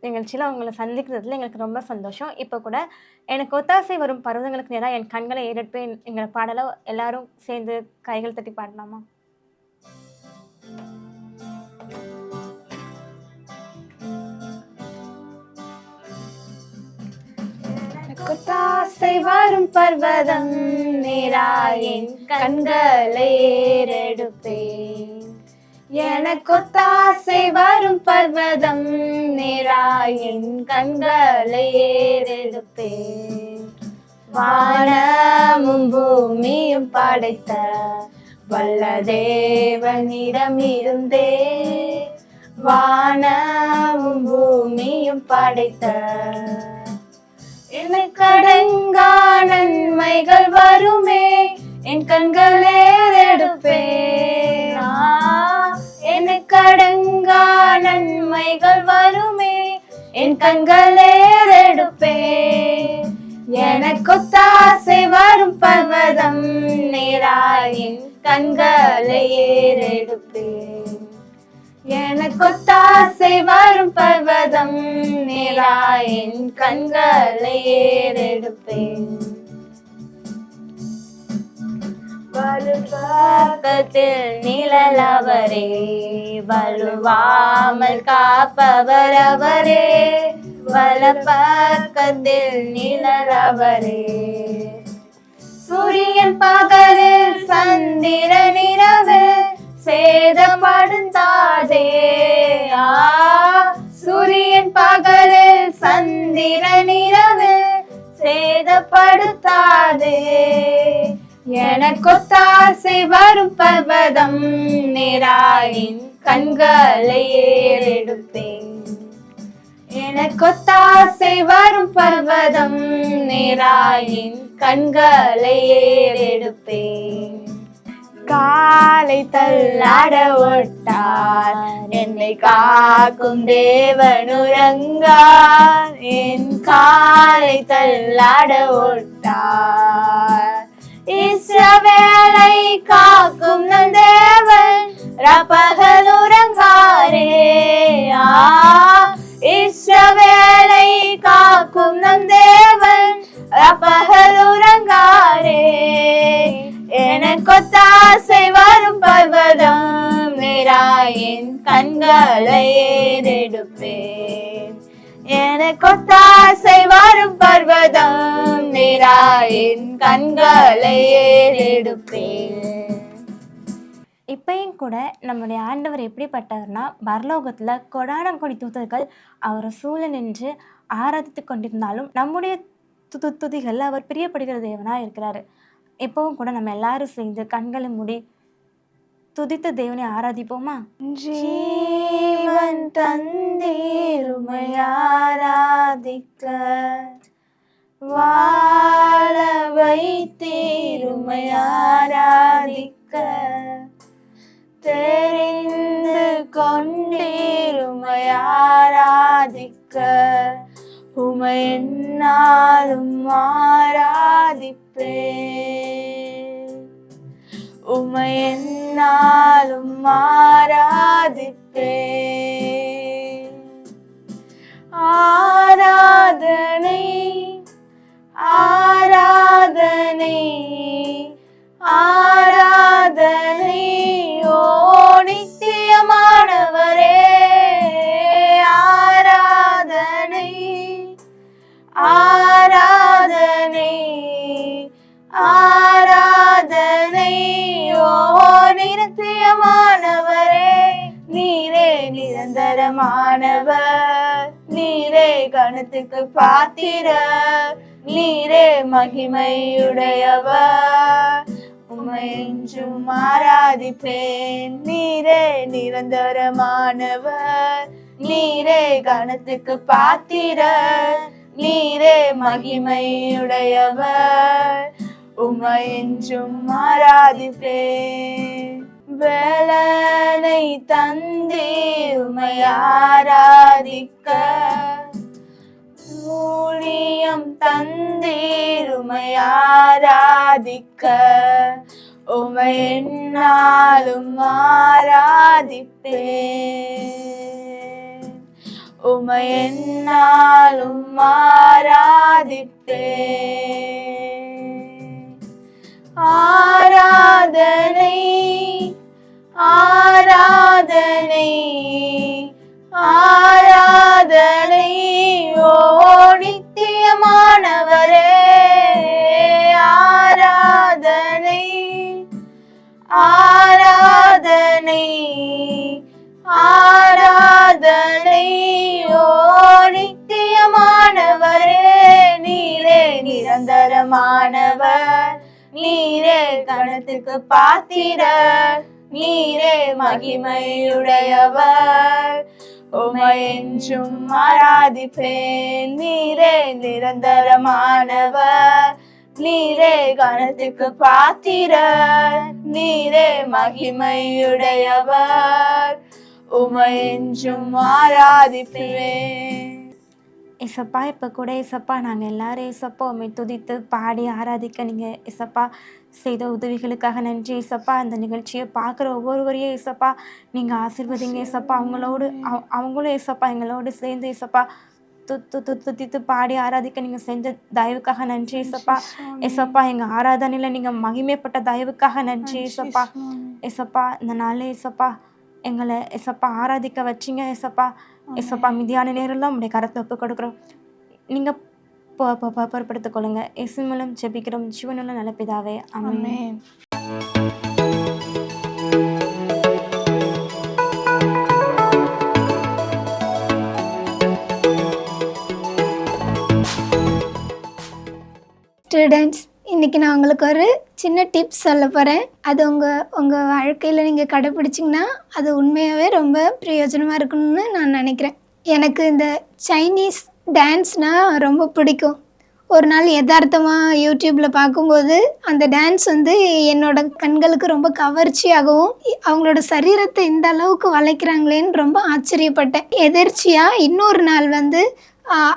நிகழ்ச்சியில் உங்களை சந்திக்கிறதுல எங்களுக்கு ரொம்ப சந்தோஷம். இப்போ கூட எனக்கு ஒத்தாசை வரும் பருவங்களுக்கு நேராக என் கண்களை ஏறெடுப்பேன் என்கிற பாடலை எல்லாரும் சேர்ந்து கைகள் தட்டி பாடலாமா? ஒத்தாசை வரும் பர்வதம் நேராக என் கண்களை ஏறெடுப்பேன். எனக்கு ஒத்தாசை வரும் பர்வதம் நேராய் என் கண்களை ஏறெடுப்பேன். வானமும் பூமியும் படைத்த வல்ல தேவனிடமிருந்தே, வானமும் பூமியும் படைத்த எனக்கு அடங்கா நன்மைகள் வருமே, என் கண்கள் ஏறெடுப்பேன். எனக்கு அடங்கா நன்மைகள் வருமே, என் கண்கள் ஏறெடுப்பேன். எனக்கு ஒத்தாசை வரும் பர்வதம் நேராய் என் கண்களை ஏறெடுப்பேன். எனக்கு ஒத்தாசை வரும் பர்வதம் நேராய் என் கண்களை ஏறெடுப்பேன். வலுப்பக்கத்தில் நிழல் அவரே, வலுவாமல் காப்பவர் அவரே, வலப்பக்கத்தில் நிழல் அவரே. சூரியன் பகலில் சந்திரன் இரவில் சேதப்படுத்தாதே. சூரியன் பகலில் சந்திரன் இரவில் சேதப்படுத்தாதே. எனக்கு ஒத்தாசை வரும் பர்வதம் நேராயின் கண்களை ஏறெடுப்பேன். எனக்கு ஒத்தாசை வரும் பர்வதம் நேராயின் கண்களை ஏறெடுப்பேன். காலை தள்ளாட ஒட்டார் என்னை காக்கும் தேவனுரங்கார். என் காலை தள்ளாட ஒட்டார் இஸ்ரவேலை காக்கும் நம் தேவன் ரப்பகல் உறங்காரே. இஸ்ரவேலை காக்கும் நம் தேவன் ரப்பகல் உறங்காரே. எனக்கு ஒத்தாசை வரும் பர்வதம் நேராயின் கண்களை ஏறெடுப்பேன். எனக்கு ஒத்தாசை வரும் பர்வதம் நேராயின் கண்களை ஏறெடுப்பேன். இப்பயும் கூட நம்முடைய ஆண்டவர் எப்படிப்பட்டவர்னா, பரலோகத்துல கொடானங்கொடி தூதர்கள் அவரை சூழ நின்று ஆராதித்து கொண்டிருந்தாலும் நம்முடைய துதிகள் அவர் பிரியப்படுகிற தேவனா இருக்கிறாரு. எப்பவும் கூட நம்ம எல்லாரும் சேர்ந்து கண்களை மூடி துதித்த தேவனை ஆராதிப்போமா? ஜீவன் தந்தீருமை ஆராதிக்க, வாழ வைத்தீருமை ஆராதிக்க, தெரிந்து கொண்டீருமை ஆராதிக்க, உமை என்னாலும் ஆராதிப்பேன். உமை என்னாலும் ஆராதிப்பேன். ஆராதனை ஆராதனை ஆராதனை ஓ நித்தியமானவரே. ஆராதனை ஆராதனை ஆராதனை ஓ நித்தியமானவரே. நீரே நிரந்தரமானவர், நீரே கணத்துக்கு பாத்திரர், நீரே மகிமையுடையவர். உம்மை என்றும் ஆராதிப்பேன். நீரே நிரந்தரமானவர், நீரே கணத்துக்கு பாத்திரர், நீரே மகிமையுடையவர். உம்மை என்றும் ஆராதிப்பேன். வேலனை தந்தீர் உம்மை ஆராதிக்க, ஊழியம் தந்தீர் உம்மை ஆராதிக்க, உம்மை என்னாலும் ஆராதிப்பேன். உமை என்னாலும் ஆராதிப்பேன். ஆராதனை ஆராதனை ஆராதனை ஓ நித்தியமானவரே. ஆராதனை ஆராதனை ஆராதனை ஓ நித்தியமானவரே. நீரே நிரந்தரமானவர், நீரே கணத்துக்கு பாத்திரர், நீரே மகிமையுடையவர். உமை என்றும் ஆராதிப்பேன். நீரே நிரந்தரமானவர், நீரே கணத்துக்கு பாத்திரர், நீரே மகிமையுடையவர். உமை என்றும் ஆராதிப்பேன். இசப்பா இப்போ கூட இசப்பா நாங்கள் எல்லாரும் இசப்பா உண்மை துதித்து பாடி ஆராதிக்க நீங்கள் இசப்பா செய்த உதவிகளுக்காக நன்றி இசப்பா. அந்த நிகழ்ச்சியை பார்க்குற ஒவ்வொருவரையும் இசப்பா நீங்கள் ஆசீர்வதிங்க இசப்பா. அவங்களும் இசப்பா எங்களோடு சேர்ந்து இசப்பா துதித்து பாடி ஆராதிக்க நீங்கள் செஞ்ச தயவுக்காக நன்றி இசப்பா. இசப்பா எங்கள் ஆராதனையில் நீங்கள் மகிமைப்பட்ட தயவுக்காக நன்றி இசப்பா. இசப்பா இந்த நாளில் இசப்பா எங்களை இசப்பா ஆராதிக்க வச்சிங்க இசப்பா. இசப்பா மீதியான நேரம்லாம் உங்களுடைய கரத்தை ஒப்பு கொடுக்குறோம். நீங்கள் பொறுப்படுத்திக் கொள்ளுங்க. இயேசு மூலம் ஜெபிக்கிறோம் ஜீவனுள்ள நல்ல பிதாவே, ஆமென். ஸ்டூடெண்ட்ஸ், இன்றைக்கி நான் உங்களுக்கு ஒரு சின்ன டிப்ஸ் சொல்ல போகிறேன். அது உங்கள் வாழ்க்கையில் நீங்கள் கடைப்பிடிச்சிங்கன்னா அது உண்மையாகவே ரொம்ப பிரயோஜனமாக இருக்கணும்னு நான் நினைக்கிறேன். எனக்கு இந்த சைனீஸ் டான்ஸ்னால் ரொம்ப பிடிக்கும். ஒரு நாள் யதார்த்தமாக யூடியூப்பில் பார்க்கும்போது அந்த டான்ஸ் என்னோட கண்களுக்கு ரொம்ப கவர்ச்சியாகவும் அவங்களோட சரீரத்தை இந்த அளவுக்கு வளைக்கிறாங்களேன்னு ரொம்ப ஆச்சரியப்பட்டேன். எதிர்ச்சியாக இன்னொரு நாள்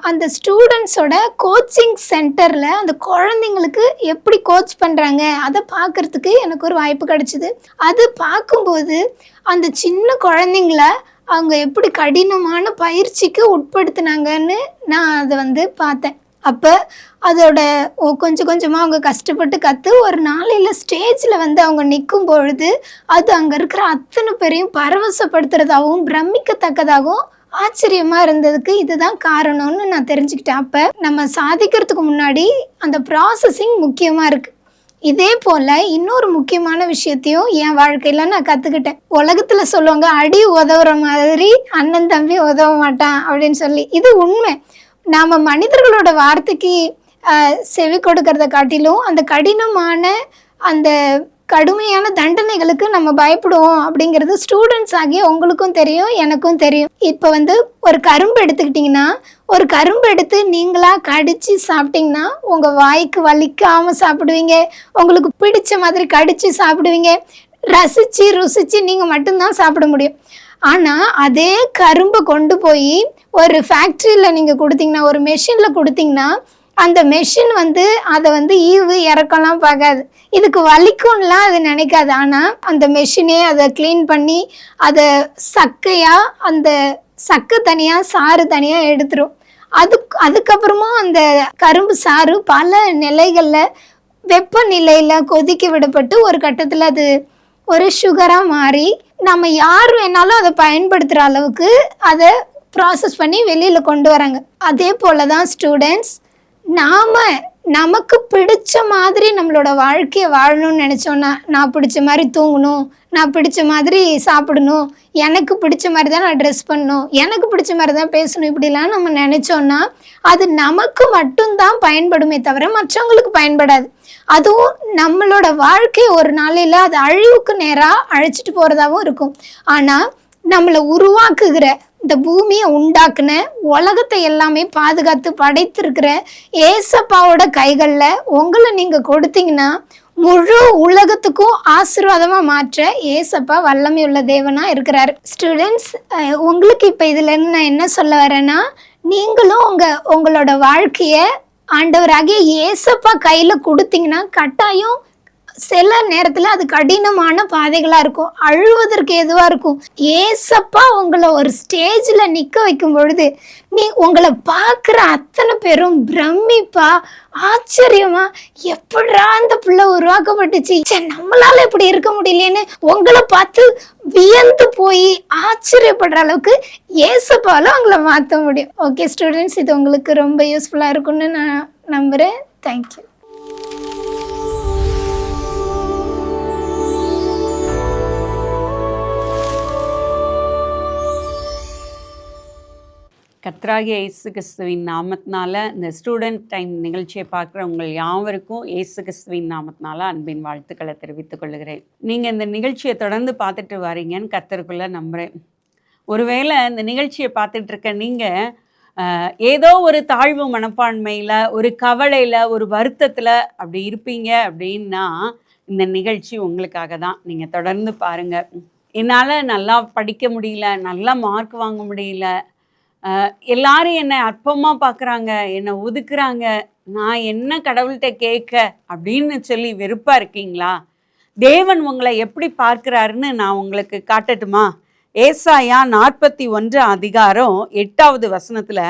அந்த ஸ்டூடெண்ட்ஸோட கோச்சிங் சென்டரில் அந்த குழந்தைங்களுக்கு எப்படி கோச் பண்ணுறாங்க அதை பார்க்குறதுக்கு எனக்கு ஒரு வாய்ப்பு கிடச்சிது. அது பார்க்கும்போது அந்த சின்ன குழந்தைங்கள அவங்க எப்படி கடினமான பயிற்சிக்கு உட்படுத்தினாங்கன்னு நான் அதை பார்த்தேன். அப்போ அதோட கொஞ்சம் கொஞ்சமாக அவங்க கஷ்டப்பட்டு கற்று ஒரு நாளையில் ஸ்டேஜில் அவங்க நிற்கும் பொழுது அது அங்கே இருக்கிற அத்தனை பேரையும் பரவசப்படுத்துறதாகவும் பிரமிக்கத்தக்கதாகவும் ஆச்சரியமாக இருந்ததுக்கு இதுதான் காரணம்னு நான் தெரிஞ்சுக்கிட்டேன். அப்போ நம்ம சாதிக்கிறதுக்கு முன்னாடி அந்த ப்ராசஸிங் முக்கியமாக இருக்குது. இதே போல் இன்னொரு முக்கியமான விஷயத்தையும் என் வாழ்க்கையில் நான் கற்றுக்கிட்டேன். உலகத்தில் சொல்லுவாங்க அடி உதவுற மாதிரி அண்ணன் தம்பி உதவ மாட்டான் அப்படின்னு சொல்லி. இது உண்மை. நாம் மனிதர்களோட வார்த்தைக்கு செவி கொடுக்கறத காட்டிலும் அந்த கடினமான அந்த கடுமையான தண்டனைகளுக்கு நம்ம பயப்படுவோம் அப்படிங்கிறது ஸ்டூடெண்ட்ஸ் ஆகிய உங்களுக்கும் தெரியும், எனக்கும் தெரியும். இப்போ ஒரு கரும்பு எடுத்துக்கிட்டிங்கன்னா, ஒரு கரும்பு எடுத்து நீங்களாக கடித்து சாப்பிட்டிங்கன்னா உங்கள் வாய்க்கு வலிக்காமல் சாப்பிடுவீங்க, உங்களுக்கு பிடிச்ச மாதிரி கடித்து சாப்பிடுவீங்க, ரசித்து ருசித்து நீங்கள் மட்டும்தான் சாப்பிட முடியும். ஆனால் அதே கரும்பை கொண்டு போய் ஒரு ஃபேக்ட்ரியில் நீங்கள் கொடுத்தீங்கன்னா, ஒரு மெஷினில் கொடுத்தீங்கன்னா, அந்த மெஷின் அதை ஈவு இறக்கலாம் பார்க்காது, இதுக்கு வலிக்கும்லாம் அது நினைக்காது. ஆனால் அந்த மெஷினே அதை க்ளீன் பண்ணி அதை சக்கையாக அந்த சக்கை தனியாக சாறு தனியாக எடுத்துரும். அதுக்கப்புறமா அந்த கரும்பு சாறு பல நிலைகளில் வெப்பநிலையில் கொதிக்க விடப்பட்டு ஒரு கட்டத்தில் அது ஒரு சுகராக மாறி நம்ம யார் வேணாலும் அதை பயன்படுத்துகிற அளவுக்கு அதை ப்ராசஸ் பண்ணி வெளியில் கொண்டு வராங்க. அதே போல் தான் ஸ்டூடெண்ட்ஸ், நமக்கு பிடிச்ச மாதிரி நம்மளோட வாழ்க்கையை வாழணும்னு நினச்சோன்னா, நான் பிடிச்ச மாதிரி தூங்கணும், நான் பிடிச்ச மாதிரி சாப்பிடணும், எனக்கு பிடிச்ச மாதிரி தான் நான் ட்ரெஸ் பண்ணணும், எனக்கு பிடிச்ச மாதிரி தான் பேசணும், இப்படிலாம் நம்ம நினச்சோன்னா அது நமக்கு மட்டும்தான் பயன்படுமே தவிர மற்றவங்களுக்கு பயன்படாது. அதுவும் நம்மளோட வாழ்க்கை ஒரு நாளையில் அது அழிவுக்கு நேராக அழைச்சிட்டு போகிறதாகவும் இருக்கும். ஆனால் நம்மளை உருவாக்குகிற, இந்த பூமியை உண்டாக்குன, உலகத்தை எல்லாமே பாதுகாத்து படைத்திருக்கிற ஏசப்பாவோட கைகளில் உங்களை நீங்கள் கொடுத்தீங்கன்னா முழு உலகத்துக்கும் ஆசீர்வாதமாக மாற்ற ஏசப்பா வல்லமை உள்ள தேவனாக இருக்கிறார். ஸ்டூடெண்ட்ஸ், உங்களுக்கு இப்போ இதுலேருந்து நான் என்ன சொல்ல வரேன்னா, நீங்களும் உங்களோட வாழ்க்கையை ஆண்டவராகிய ஏசப்பா கையில் கொடுத்தீங்கன்னா கட்டாயம் சில நேரத்துல அது கடினமான பாதைகளா இருக்கும், அழுவதற்கு எதுவா இருக்கும். ஏசப்பா உங்களை ஒரு ஸ்டேஜ்ல நிக்க வைக்கும் பொழுது நீ உங்களை பார்க்குற அத்தனை பேரும் பிரமிப்பா ஆச்சரியமா எப்படா அந்த பிள்ளை உருவாக்கப்பட்டுச்சு, நம்மளால இப்படி இருக்க முடியலன்னு உங்களை பார்த்து வியந்து போய் ஆச்சரியப்படுற அளவுக்கு ஏசப்பால உங்களை மாற்ற முடியும். ஓகே ஸ்டூடெண்ட்ஸ், இது உங்களுக்கு ரொம்ப யூஸ்ஃபுல்லா இருக்கும்னு நான் நம்புறேன். தேங்க்யூ. கர்த்தராகிய இயேசு கிறிஸ்துவின் நாமத்தினால இந்த ஸ்டூடெண்ட் டைம் நிகழ்ச்சியை பார்க்குற உங்கள் யாவருக்கும் இயேசு கிறிஸ்துவின் நாமத்தினால அன்பின் வாழ்த்துக்களை தெரிவித்துக் கொள்கிறேன். நீங்கள் இந்த நிகழ்ச்சியை தொடர்ந்து பார்த்துட்டு வரீங்கன்னு கர்த்தருக்குள்ளே நம்புகிறேன். ஒருவேளை இந்த நிகழ்ச்சியை பார்த்துட்டு இருக்க நீங்கள் ஏதோ ஒரு தாழ்வு மனப்பான்மையில், ஒரு கவலையில், ஒரு வருத்தத்தில் அப்படி இருப்பீங்க அப்படின்னா இந்த நிகழ்ச்சி உங்களுக்காக தான். நீங்கள் தொடர்ந்து பாருங்கள். என்னால் நல்லா படிக்க முடியல, நல்லா மார்க் வாங்க முடியல, எல்லாரும் என்னை அற்பமாக பார்க்குறாங்க, என்னை ஒதுக்குறாங்க, நான் என்ன கடவுள்கிட்ட கேட்க அப்படின்னு சொல்லி வெறுப்பாக இருக்கீங்களா? தேவன் உங்களை எப்படி பார்க்குறாருன்னு நான் உங்களுக்கு காட்டட்டுமா? ஏசாயா 41 அதிகாரம் 8வது வசனத்தில்,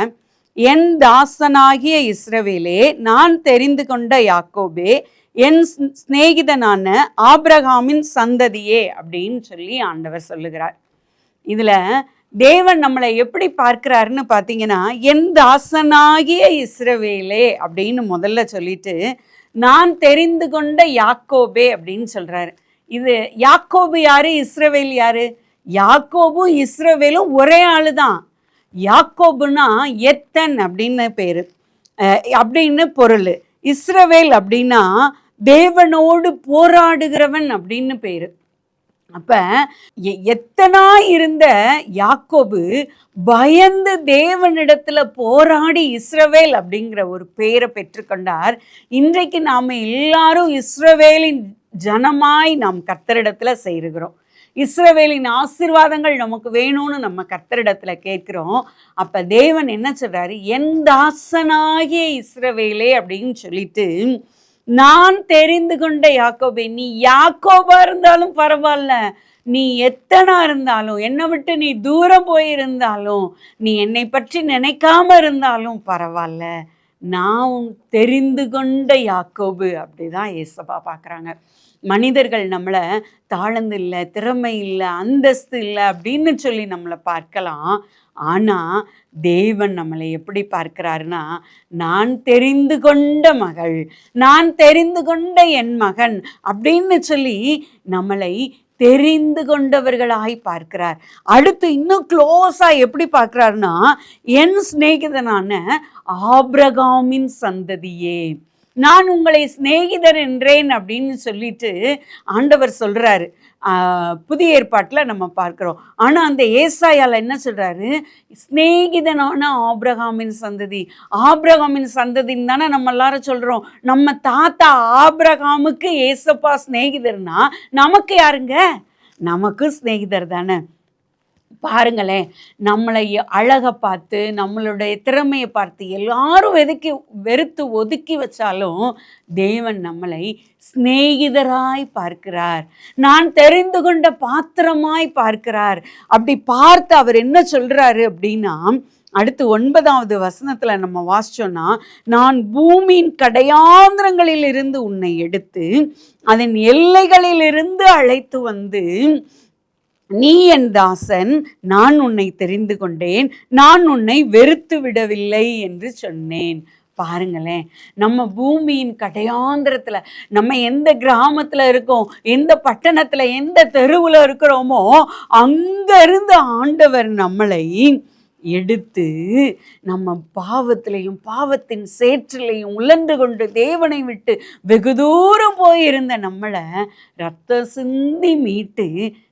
என் தாசனாகிய இஸ்ரவேலே, நான் தெரிந்து கொண்ட யாக்கோபே, என் சிநேகிதனான ஆபிரகாமின் சந்ததியே அப்படின்னு சொல்லி ஆண்டவர் சொல்லுகிறார். இதில் தேவன் நம்மளை எப்படி பார்க்கிறாருன்னு பார்த்தீங்கன்னா, என் தாசனாகிய இஸ்ரவேலே அப்படின்னு முதல்ல சொல்லிட்டு, நான் தெரிந்து கொண்ட யாக்கோபே அப்படின்னு சொல்றாரு. இது யாக்கோபு யாரு, இஸ்ரவேல் யாரு? யாக்கோபும் இஸ்ரவேலும் ஒரே ஆளு தான். யாக்கோபுனா எத்தன் அப்படின்னு பேரு, அப்படின்னு பொருள். இஸ்ரவேல் அப்படின்னா தேவனோடு போராடுகிறவன் அப்படின்னு பேரு. அப்ப எத்தனா இருந்த யாக்கோபு பயந்து தேவனிடத்துல போராடி இஸ்ரவேல் அப்படிங்கிற ஒரு பெயரை பெற்றுக்கொண்டார். இன்றைக்கு நாம எல்லாரும் இஸ்ரவேலின் ஜனமாய் நாம் கர்த்தரிடத்துல செய்கிறோம். இஸ்ரவேலின் ஆசீர்வாதங்கள் நமக்கு வேணும்னு நம்ம கர்த்தரிடத்துல கேட்கிறோம். அப்ப தேவன் என்ன சொல்றாரு, என் தாசனாகிய இஸ்ரவேலே அப்படின்னு சொல்லிட்டு, நான் தெரிந்து கொண்ட யாக்கோபே, நீ யாக்கோபா இருந்தாலும் பரவாயில்ல, நீ எத்தனா இருந்தாலும், என்னை விட்டு நீ தூரம் போயிருந்தாலும், நீ என்னை பற்றி நினைக்காம இருந்தாலும் பரவாயில்ல, நான் தெரிந்து கொண்ட யாக்கோபு. அப்படிதான் ஏசப்பா பார்க்குறாங்க. மனிதர்கள் நம்மளை தாழ்ந்து இல்லை, திறமை இல்லை, அந்தஸ்து இல்லை அப்படின்னு சொல்லி நம்மளை பார்க்கலாம். ஆனால் தேவன் நம்மளை எப்படி பார்க்கிறாருன்னா, நான் தெரிந்து கொண்ட மகள், நான் தெரிந்து கொண்ட என் மகன் அப்படின்னு சொல்லி நம்மளை தெரிந்து கொண்டவர்களாய் பார்க்கிறார். அடுத்து இன்னும் க்ளோஸாக எப்படி பார்க்குறாருன்னா, என் சிநேகிதனான ஆபிரகாமின் சந்ததியே, நான் உங்களை சிநேகிதர் என்றேன் அப்படின்னு சொல்லிட்டு ஆண்டவர் சொல்கிறாரு. புதிய ஏற்பாட்டில் நம்ம பார்க்குறோம். ஆனால் அந்த ஏசாயால என்ன சொல்கிறாரு, சிநேகிதனான ஆபிரகாமின் சந்ததி. ஆபிரகாமின் சந்ததின்னு தானே நம்ம எல்லாரும் சொல்கிறோம். நம்ம தாத்தா ஆபிரகாமுக்கு ஏசப்பா சிநேகிதர்னா நமக்கு யாருங்க? நமக்கு சிநேகிதர் தானே. பாருங்களேன், நம்மளை அழகை பார்த்து, நம்மளுடைய திறமையை பார்த்து எல்லாரும் வெறுத்து ஒதுக்கி வச்சாலும் தேவன் நம்மளை சிநேகிதராய் பார்க்கிறார், நான் தெரிந்து கொண்ட பாத்திரமாய் பார்க்கிறார். அப்படி பார்த்து அவர் என்ன சொல்றாரு அப்படின்னா, அடுத்து 9வது வசனத்துல நம்ம வாசிச்சோம்னா, நான் பூமியின் கடையாந்திரங்களில் இருந்து உன்னை எடுத்து அதன் எல்லைகளில் இருந்து அழைத்து வந்து, நீ என் தாசன், நான் உன்னை தெரிந்து கொண்டேன், நான் உன்னை வெறுத்து விடவில்லை என்று சொன்னேன். பாருங்களேன், நம்ம பூமியின் கடையாந்திரத்துல, நம்ம எந்த கிராமத்துல இருக்கோம், எந்த பட்டணத்துல, எந்த தெருவுல இருக்கிறோமோ அங்க இருந்து ஆண்டவர் நம்மளை எடுத்து, நம்ம பாவத்திலையும் பாவத்தின் சேற்றிலையும் உழன்று கொண்டு தேவனை விட்டு வெகு தூரம் போயிருந்த நம்மளை ரத்தம் சிந்தி மீட்டு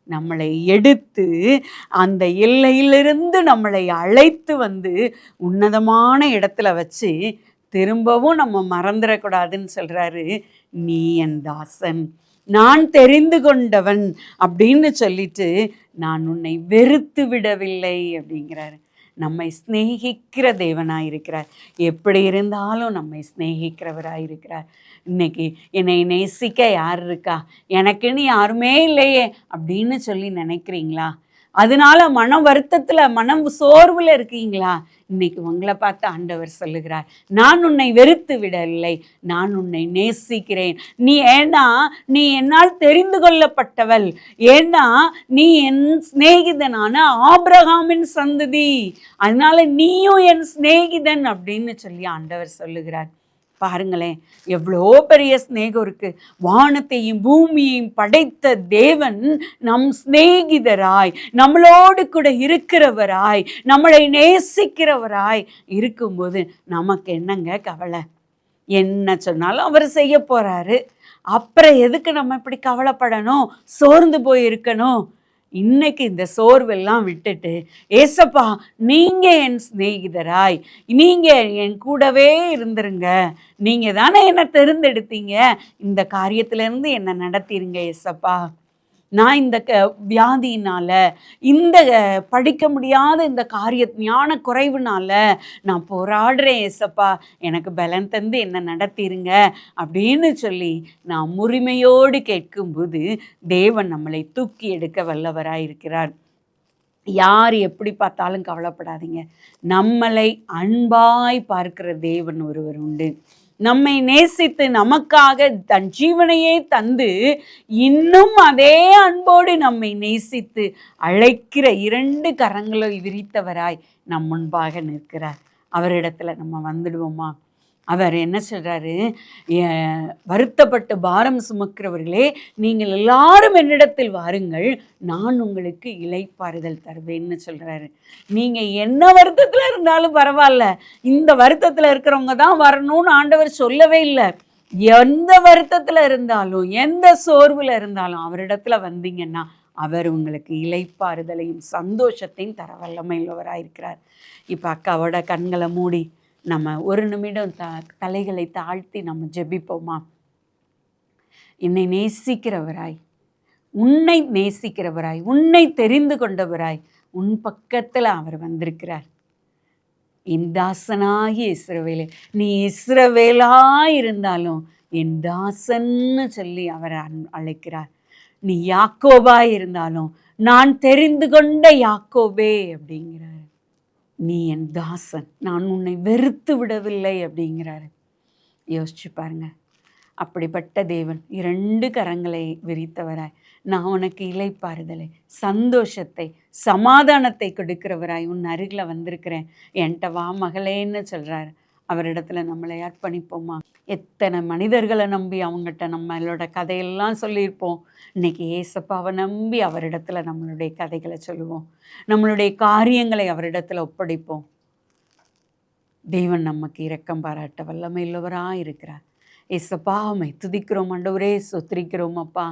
நம்மளை எடுத்து அந்த எல்லையிலிருந்து நம்மளை அழைத்து வந்து உன்னதமான இடத்துல வச்சு திரும்பவும் நம்ம மறந்துடக்கூடாதுன்னு சொல்றாரு. நீ என் தாசன், நான் தெரிந்து கொண்டவன் அப்படின்னு சொல்லிட்டு நான் உன்னை வெறுத்து விடவில்லை அப்படிங்கிறாரு. நம்மை சிநேகிக்கிற தேவனாக இருக்கிறார். எப்படி இருந்தாலும் நம்மை சிநேகிக்கிறவராக இருக்கிறார். இன்னைக்கு என்னை நேசிக்க யார் இருக்கா, எனக்குன்னு யாருமே இல்லையே அப்படின்னு சொல்லி நினைக்கிறீங்களா? அதனால மன வருத்தத்தில் மனம் சோர்வில் இருக்கீங்களா? இன்னைக்கு உங்களை பார்த்து ஆண்டவர் சொல்லுகிறார், நான் உன்னை வெறுத்து விடவில்லை, நான் உன்னை நேசிக்கிறேன். ஏன்னா நீ என்னால் தெரிந்து கொள்ளப்பட்டவள், ஏன்னா நீ என் சிநேகிதனான ஆபிரகாமின் சந்ததி, அதனால நீயும் என் சிநேகிதன் அப்படின்னு சொல்லி ஆண்டவர் சொல்லுகிறார். பாருங்களேன், எவ்வளோ பெரிய சிநேகம் இருக்கு. வானத்தையும் பூமியையும் படைத்த தேவன் நம் சிநேகிதராய், நம்மளோடு கூட இருக்கிறவராய், நம்மளை நேசிக்கிறவராய் இருக்கும்போது நமக்கு என்னங்க கவலை? என்ன சொன்னாலும் அவர் செய்ய போறாரு. அப்புறம் எதுக்கு நம்ம இப்படி கவலைப்படணும், சோர்ந்து போய் இருக்கணும்? இன்னைக்கு இந்த சோர்வெல்லாம் விட்டுட்டு, ஏசப்பா நீங்க என் சிநேகிதராய், நீங்க என் கூடவே இருந்துருங்க, நீங்க தானே என்னை தேர்ந்தெடுத்தீங்க, இந்த காரியத்திலேருந்து என்னை நடத்திருங்க ஏசப்பா. நான் இந்த வியாதியினால், இந்த படிக்க முடியாத இந்த ஞான குறைவுனால நான் போராடுறேன் ஏசப்பா, எனக்கு பலன் தந்து என்ன நடத்திருங்க அப்படின்னு சொல்லி நான் உரிமையோடு கேட்கும்போது தேவன் நம்மளை தூக்கி எடுக்க வல்லவராக இருக்கிறார். யார் எப்படி பார்த்தாலும் கவலைப்படாதீங்க. நம்மளை அன்பாய் பார்க்கிற தேவன் ஒருவர் உண்டு. நம்மை நேசித்து நமக்காக தன் ஜீவனையே தந்து இன்னும் அதே அன்போடு நம்மை நேசித்து அழைக்கிற 2 கரங்களை விரித்தவராய் நம் முன்பாக நிற்கிறார். அவரிடத்துல நம்ம வந்துடுவோமா? அவர் என்ன சொல்றாரு, வருத்தப்பட்டு பாரம் சுமக்கிறவர்களே நீங்கள் எல்லாரும் என்னிடத்தில் வாருங்கள், நான் உங்களுக்கு இளைப்பாறுதல் தருவேன்னு சொல்றாரு. நீங்க என்ன வருத்தத்துல இருந்தாலும் பரவாயில்ல, இந்த வருத்தத்துல இருக்கிறவங்க தான் வரணும்னு ஆண்டவர் சொல்லவே இல்லை. எந்த வருத்தத்துல இருந்தாலும், எந்த சோர்வுல இருந்தாலும் அவரிடத்துல வந்தீங்கன்னா அவர் உங்களுக்கு இளைப்பாறுதலையும் சந்தோஷத்தையும் தர வல்லமையுள்ளவராயிருக்கிறார். இப்போ அக்காவோட கண்களை மூடி நம்ம ஒரு நிமிடம் தலைகளை தாழ்த்தி நம்ம ஜெபிப்போமா? என்னை நேசிக்கிறவராய், உன்னை நேசிக்கிறவராய், உன்னை தெரிந்து கொண்டவராய் உன் பக்கத்தில் அவர் வந்திருக்கிறார். என் தாசனாகிய இஸ்ரவேலே, நீ இஸ்ரவேலாய் இருந்தாலும் என் தாசன்னு சொல்லி அவர் அழைக்கிறார். நீ யாக்கோபாய் இருந்தாலும் நான் தெரிந்து கொண்ட யாக்கோபே அப்படிங்கிறார். நீ என் தாசன், நான் உன்னை வெறுத்து விடவில்லை அப்படிங்கிறாரு. யோசிச்சு பாருங்க, அப்படிப்பட்ட தேவன் 2 கரங்களை விரித்தவராய் நான் உனக்கு இளைப்பாறுதலை, சந்தோஷத்தை, சமாதானத்தை கொடுக்கிறவராய் உன் அருகில் வந்திருக்கிறேன், என்கிட்ட வா மகளேன்னு சொல்கிறாரு. அவரிடத்துல நம்மளை அர்ப்பணிப்போமா? எத்தனை மனிதர்களை நம்பி அவங்ககிட்ட நம்மளோட கதையெல்லாம் சொல்லியிருப்போம். இன்னைக்கு ஏசப்பாவை நம்பி அவரிடத்துல நம்மளுடைய கதைகளை சொல்லுவோம், நம்மளுடைய காரியங்களை அவரிடத்துல ஒப்படைப்போம். தேவன் நமக்கு இரக்கம் பாராட்ட வல்லமை உள்ளவராக இருக்கிறார். ஏசப்பா உம்மை துதிக்கிறோம் ஆண்டவரே, சொத்திரிக்கிறோம் அப்பா.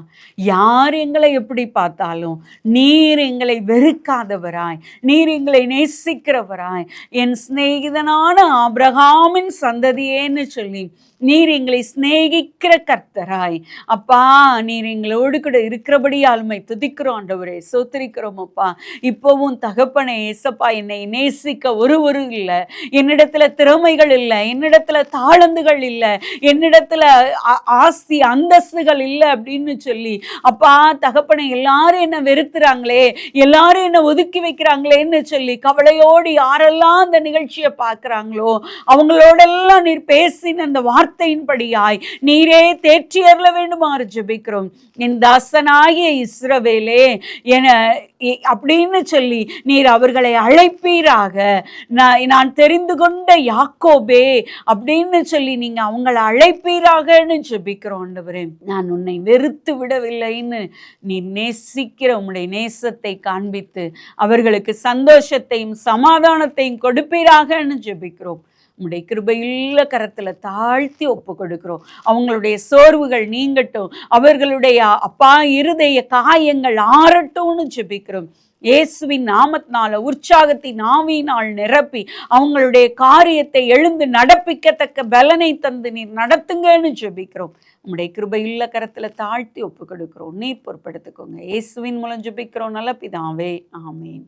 யார் எங்களை எப்படி பார்த்தாலும் நீர் எங்களை வெறுக்காதவராய், நீர் எங்களை நேசிக்கிறவராய், என் சிநேகிதனான ஆபிரகாமின் சந்ததியேன்னு சொல்லி நீர் எங்களை சிநேகிக்கிற கர்த்தராய் அப்பா, நீர் எங்களோடு கூட இருக்கிறபடியால் உம்மை துதிக்கிறோம் ஆண்டவரே, சோத்திரிக்கிறோம் அப்பா. இப்போவும் தகப்பனே ஏசப்பா, என்னை நேசிக்க ஒருவரும் இல்லை, என்னிடத்துல திறமைகள் இல்லை, என்னிடத்துல தாளந்துகள் இல்லை, என்னிடத்துல ஆஸ்தி அந்தஸ்துகள் இல்லை அப்படின்னு சொல்லி அப்பா தகப்பனே எல்லாரும் என்ன வெறுத்துறாங்களே, எல்லாரும் என்ன ஒதுக்கி வைக்கிறாங்களேன்னு சொல்லி கவலையோடு யாரெல்லாம் அந்த நிகழ்ச்சியை பார்க்குறாங்களோ அவங்களோடெல்லாம் நீர் பேசின அந்த வார்த்தையின்படியாய் நீரே தேற்றி அருள வேண்டுமாறு ஜெபிக்கிறோம். என் தாசனாகிய இஸ்ரவேலே என அப்படின்னு சொல்லி நீர் அவர்களை அழைப்பீராக, நான் தெரிந்து கொண்ட யாக்கோபே அப்படின்னு சொல்லி நீங்க அவங்கள அழைப்பீராகன்னு ஜெபிக்கிறோம் ஆண்டவரே. நான் உன்னை வெறுத்து விடவில்லைன்னு நீ நேசிக்கிற உம்முடைய நேசத்தை காண்பித்து அவர்களுக்கு சந்தோஷத்தையும் சமாதானத்தையும் கொடுப்பீராகன்னு ஜெபிக்கிறோம். உம்முடைய கிருபையுள்ள கரத்துல தாழ்த்தி ஒப்பு கொடுக்கிறோம். அவங்களுடைய சோர்வுகள் நீங்கட்டும், அவர்களுடைய அப்பா இருதய காயங்கள் ஆறட்டும்னு ஜெபிக்கிறோம். இயேசுவின் நாமத்தினால உற்சாகத்தின் ஆவியினால் நிரப்பி அவங்களுடைய காரியத்தை எழுந்து நடப்பிக்கத்தக்க பலனை தந்து நீர் நடத்துங்கன்னு ஜெபிக்கிறோம். உம்முடைய கிருபையுள்ள கரத்துல தாழ்த்தி ஒப்பு கொடுக்கிறோம். நீர் பொறுப்படுத்திக்கோங்க. இயேசுவின் மூலம் ஜெபிக்கிறோம் நல்ல பிதாவே, ஆமேன்.